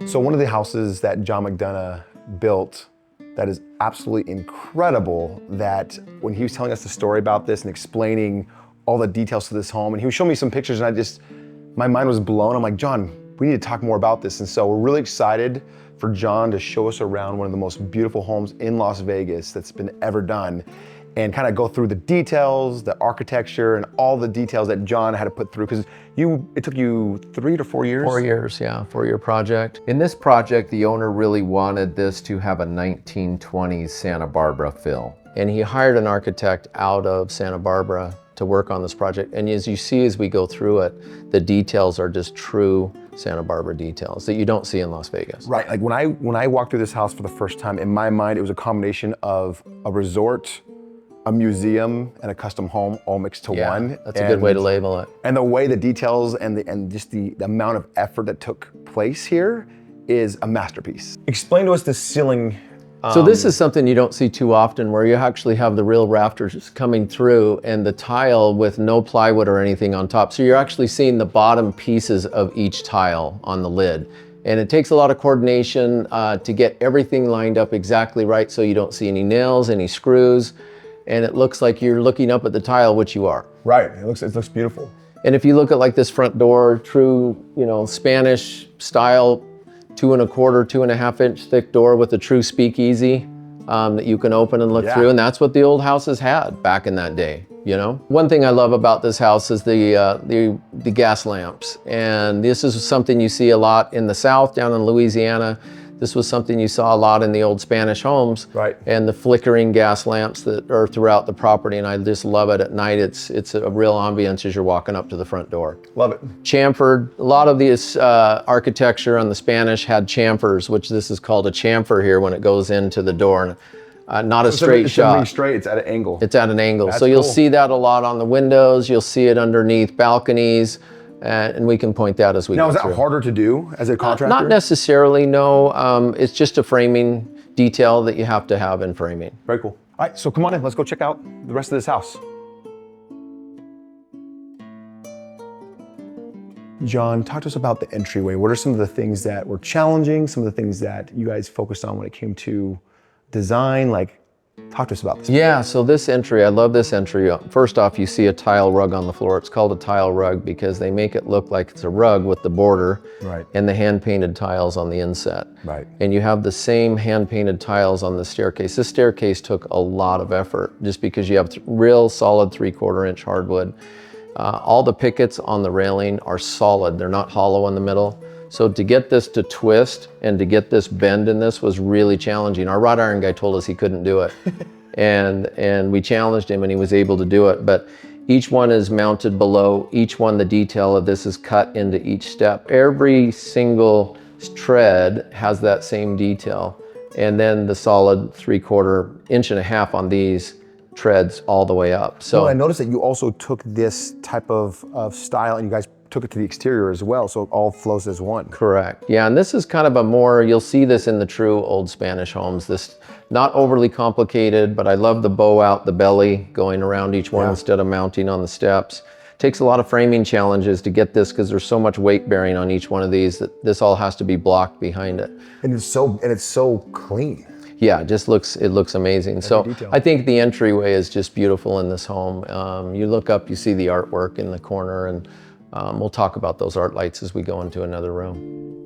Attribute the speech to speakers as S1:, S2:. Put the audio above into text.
S1: So one of the houses that John McDonough built that is absolutely incredible, that when he was telling us the story about this and explaining all the details to this home, and he was showing me some pictures, and my mind was blown. I'm like, John, we need to talk more about this. And so we're really excited for John to show us around one of the most beautiful homes in Las Vegas that's been ever done, and kind of go through the details, the architecture, and all the details that John had to put through, because it took you 3 to 4 years?
S2: 4 years, yeah, 4-year project. In this project, the owner really wanted this to have a 1920s Santa Barbara feel. And he hired an architect out of Santa Barbara to work on this project. And as you see, as we go through it, the details are just true Santa Barbara details that you don't see in Las Vegas.
S1: Right, like when I walked through this house for the first time, in my mind, it was a combination of a resort, a museum, and a custom home all mixed to one.
S2: That's a good way to label it.
S1: And the way the details and just the amount of effort that took place here is a masterpiece. Explain to us the ceiling.
S2: So this is something you don't see too often, where you actually have the real rafters coming through and the tile with no plywood or anything on top. So you're actually seeing the bottom pieces of each tile on the lid. And it takes a lot of coordination to get everything lined up exactly right, so you don't see any nails, any screws, and it looks like you're looking up at the tile, which you are.
S1: Right, it looks beautiful.
S2: And if you look at like this front door, true, Spanish style, 2 1/4, 2.5 inch thick door with a true speakeasy that you can open and look through. And that's what the old houses had back in that day, One thing I love about this house is the gas lamps. And this is something you see a lot in the South, down in Louisiana. This was something you saw a lot in the old Spanish homes.
S1: Right.
S2: And the flickering gas lamps that are throughout the property, and I just love it at night. It's a real ambience as you're walking up to the front door.
S1: Love it.
S2: Chamfered. A lot of this architecture on the Spanish had chamfers, which this is called a chamfer here when it goes into the door. Not a straight shot.
S1: It's straight, it's at an angle.
S2: It's at an angle.
S1: That's
S2: so you'll
S1: cool.
S2: see that a lot on the windows. You'll see it underneath balconies. And we can point that as we go through.
S1: Now, is that harder to do as a contractor?
S2: Not necessarily, no. It's just a framing detail that you have to have in framing.
S1: Very cool. All right, so come on in. Let's go check out the rest of this house. John, talk to us about the entryway. What are some of the things that were challenging, some of the things that you guys focused on when it came to design? Talk to us about this.
S2: Yeah, so this entry, I love this entry. First off, you see a tile rug on the floor. It's called a tile rug because they make it look like it's a rug with the border and the hand-painted tiles on the inset.
S1: Right.
S2: And you have the same hand-painted tiles on the staircase. This staircase took a lot of effort just because you have real solid 3/4 inch hardwood. All the pickets on the railing are solid. They're not hollow in the middle. So to get this to twist and to get this bend in this was really challenging. Our wrought iron guy told us he couldn't do it. and we challenged him and he was able to do it. But each one is mounted below. Each one, the detail of this is cut into each step. Every single tread has that same detail. And then the solid 3/4 inch and a half on these treads all the way up. So
S1: I noticed that you also took this type of style and you guys took it to the exterior as well, so it all flows as one.
S2: Correct. Yeah, and this is kind of you'll see this in the true old Spanish homes. This, not overly complicated, but I love the bow out, the belly going around each one instead of mounting on the steps. Takes a lot of framing challenges to get this because there's so much weight bearing on each one of these that this all has to be blocked behind it.
S1: And it's so clean.
S2: Yeah, it looks amazing. So I think the entryway is just beautiful in this home. You look up, you see the artwork in the corner, and we'll talk about those art lights as we go into another room.